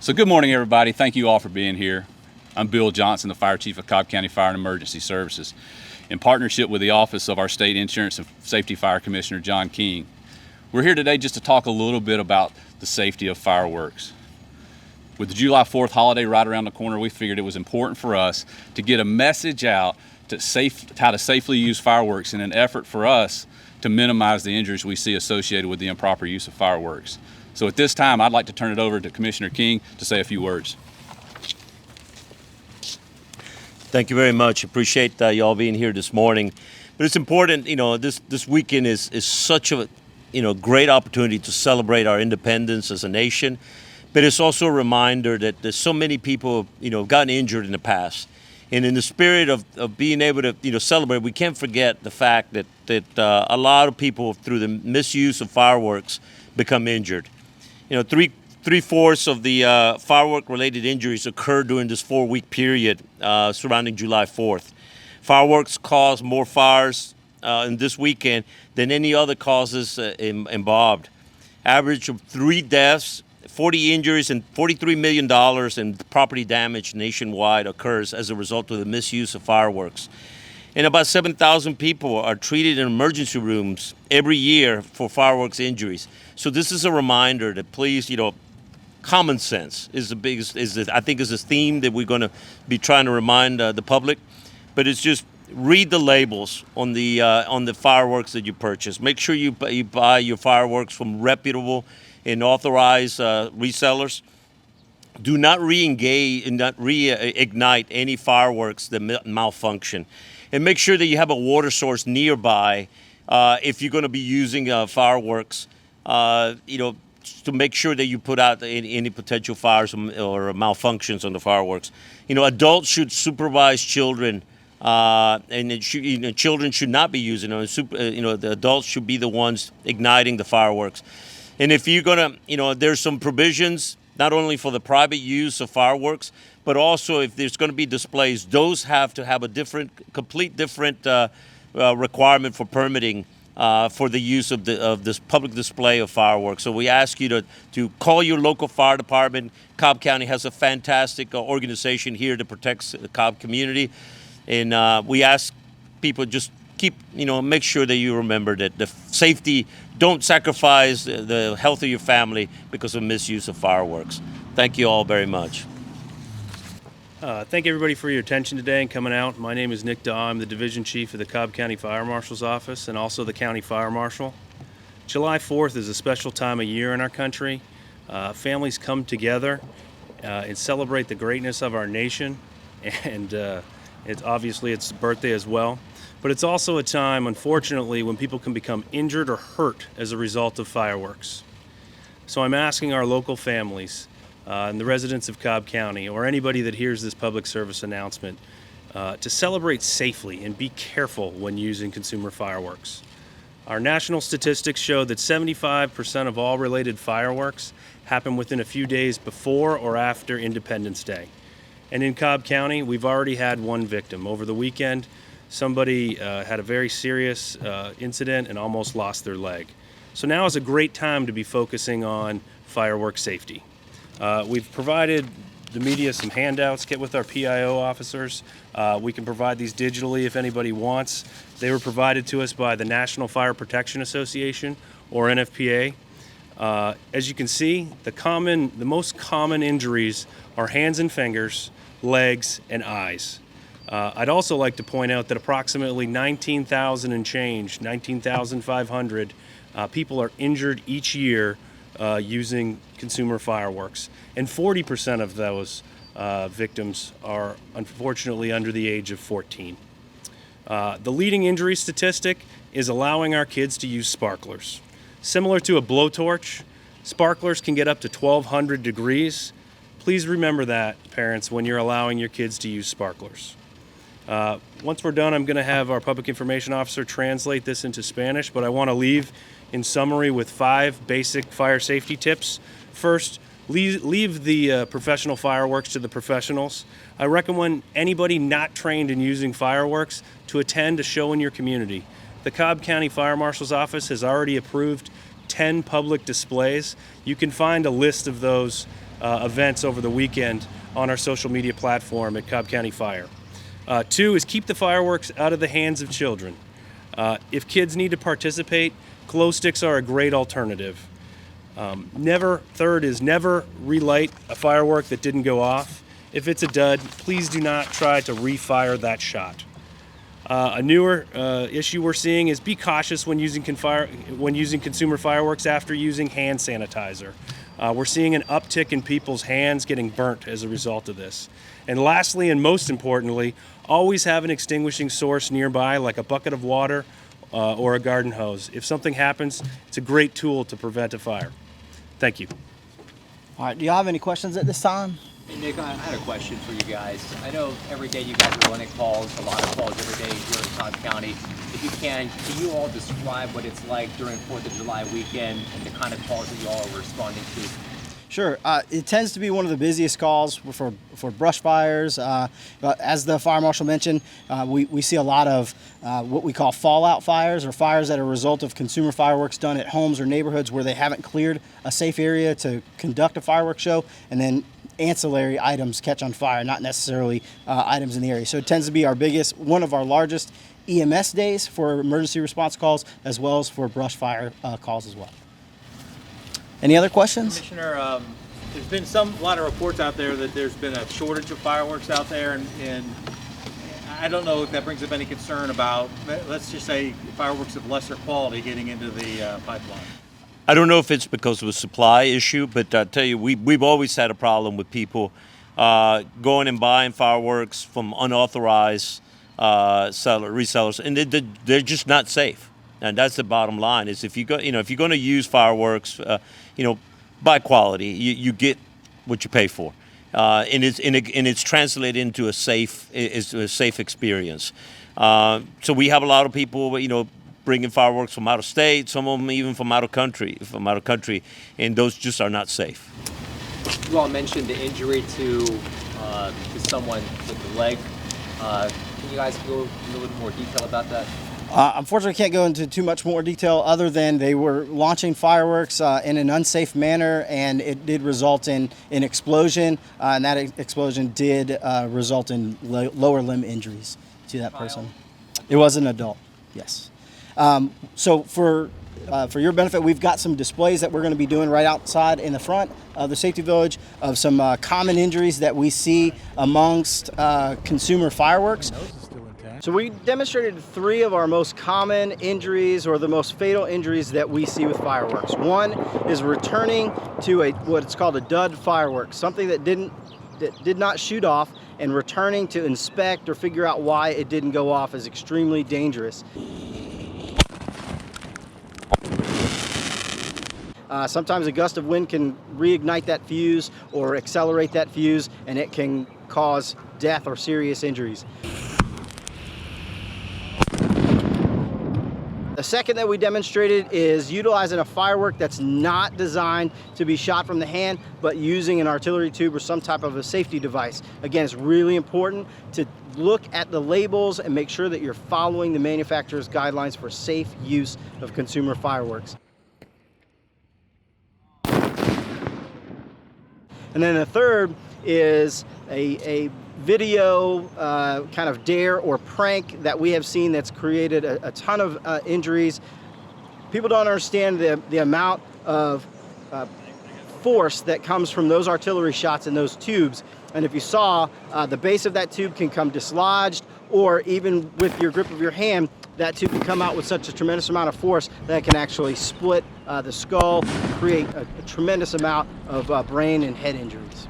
So good morning, everybody. Thank you all for being here. I'm Bill Johnson, the Fire Chief of Cobb County Fire and Emergency Services, in partnership with the Office of our State Insurance and Safety Fire Commissioner, John King. We're here today just to talk a little bit about the safety of fireworks. With the July 4th holiday right around the corner, we figured it was important for us to get a message out to how to safely use fireworks in an effort for us to minimize the injuries we see associated with the improper use of fireworks. So at this time, I'd like to turn it over to Commissioner King to say a few words. Thank you very much. Appreciate y'all being here this morning. But it's important, this weekend is such a, great opportunity to celebrate our independence as a nation. But it's also a reminder that there's so many people, gotten injured in the past. And in the spirit of being able to, celebrate, we can't forget the fact that a lot of people, through the misuse of fireworks, become injured. Three-fourths of the firework-related injuries occurred during this 4-week period surrounding July 4th. Fireworks caused more fires in this weekend than any other causes involved. Average of 3 deaths, 40 injuries, and $43 million in property damage nationwide occurs as a result of the misuse of fireworks. And about 7,000 people are treated in emergency rooms every year for fireworks injuries. So this is a reminder that please, common sense is the biggest, I think is a theme that we're going to be trying to remind the public. But it's just read the labels on the fireworks that you purchase. Make sure you buy your fireworks from reputable and authorized resellers. Do not re-engage and not reignite any fireworks that malfunction. And make sure that you have a water source nearby if you're going to be using fireworks, to make sure that you put out any potential fires or malfunctions on the fireworks. Adults should supervise children, and children should not be using them. The adults should be the ones igniting the fireworks. And if you're going to, there's some provisions not only for the private use of fireworks, but also if there's going to be displays, those have to have a complete different requirement for permitting for the use of this public display of fireworks. So we ask you to call your local fire department. Cobb County has a fantastic organization here that protects the Cobb community. And we ask people just make sure that you remember that the safety, don't sacrifice the health of your family because of misuse of fireworks. Thank you all very much. Thank everybody for your attention today and coming out. My name is Nick DAWE. I'm the Division Chief of the Cobb County Fire Marshal's Office and also the County Fire Marshal. July 4th is a special time of year in our country. Families come together and celebrate the greatness of our nation, and it's birthday as well. But it's also a time, unfortunately, when people can become injured or hurt as a result of fireworks. So I'm asking our local families and the residents of Cobb County, or anybody that hears this public service announcement, to celebrate safely and be careful when using consumer fireworks. Our national statistics show that 75% of all related fireworks happen within a few days before or after Independence Day. And in Cobb County, we've already had one victim. Over the weekend, somebody had a very serious incident and almost lost their leg. So now is a great time to be focusing on firework safety. We've provided the media some handouts. Get with our PIO officers. We can provide these digitally if anybody wants. They were provided to us by the National Fire Protection Association, or NFPA. As you can see, the most common injuries are hands and fingers, legs, and eyes. I'd also like to point out that approximately 19,000 and change, 19,500 people are injured each year using consumer fireworks. And 40% of those victims are unfortunately under the age of 14. The leading injury statistic is allowing our kids to use sparklers. Similar to a blowtorch, sparklers can get up to 1,200 degrees. Please remember that, parents, when you're allowing your kids to use sparklers. Once we're done, I'm going to have our public information officer translate this into Spanish, but I want to leave in summary with 5 basic fire safety tips. First, leave the professional fireworks to the professionals. I recommend anybody not trained in using fireworks to attend a show in your community. The Cobb County Fire Marshal's Office has already approved 10 public displays. You can find a list of those events over the weekend on our social media platform at Cobb County Fire. 2 is keep the fireworks out of the hands of children. If kids need to participate, glow sticks are a great alternative. Third is never relight a firework that didn't go off. If it's a dud, please do not try to refire that shot. A newer issue we're seeing is be cautious when using consumer fireworks after using hand sanitizer. We're seeing an uptick in people's hands getting burnt as a result of this. And lastly, and most importantly, always have an extinguishing source nearby, like a bucket of water or a garden hose. If something happens, it's a great tool to prevent a fire. Thank you. All right, do y'all have any questions at this time? Hey Nick, I had a question for you guys. I know every day you guys are running calls, a lot of calls every day here in Cobb County. If you can you all describe what it's like during 4th of July weekend and the kind of calls that you all are responding to? Sure. It tends to be one of the busiest calls for brush fires. But as the fire marshal mentioned, we see a lot of what we call fallout fires, or fires that are a result of consumer fireworks done at homes or neighborhoods where they haven't cleared a safe area to conduct a fireworks show, and then ancillary items catch on fire, not necessarily items in the area. So it tends to be one of our largest EMS days for emergency response calls, as well as for brush fire calls as well. Any other questions? Commissioner, there's been a lot of reports out there that there's been a shortage of fireworks out there, and I don't know if that brings up any concern about, let's just say, fireworks of lesser quality getting into the pipeline. I don't know if it's because of a supply issue, but I tell you, we've always had a problem with people going and buying fireworks from unauthorized resellers, and they're just not safe. And that's the bottom line. Is if you're going to use fireworks, by quality, you get what you pay for, and it's translated into a safe experience. So we have a lot of people, bringing fireworks from out of state, some of them even from out of country, and those just are not safe. You all mentioned the injury to someone with the leg. Can you guys go into a little bit more detail about that? Unfortunately, I can't go into too much more detail other than they were launching fireworks in an unsafe manner, and it did result in an explosion, and that explosion did result in lower limb injuries to that person. It was an adult, yes. So for your benefit, we've got some displays that we're going to be doing right outside in the front of the safety village of some common injuries that we see amongst consumer fireworks. So we demonstrated 3 of our most common injuries, or the most fatal injuries that we see with fireworks. One is returning to what's called a dud firework, something that did not shoot off, and returning to inspect or figure out why it didn't go off is extremely dangerous. Sometimes a gust of wind can reignite that fuse or accelerate that fuse, and it can cause death or serious injuries. The second that we demonstrated is utilizing a firework that's not designed to be shot from the hand, but using an artillery tube or some type of a safety device. Again, it's really important to look at the labels and make sure that you're following the manufacturer's guidelines for safe use of consumer fireworks. And then the third is a video kind of dare or prank that we have seen that's created a ton of injuries. People don't understand the amount of force that comes from those artillery shots in those tubes. And if you saw, the base of that tube can come dislodged, or even with your grip of your hand, that tube can come out with such a tremendous amount of force that it can actually split the skull, create a tremendous amount of brain and head injuries.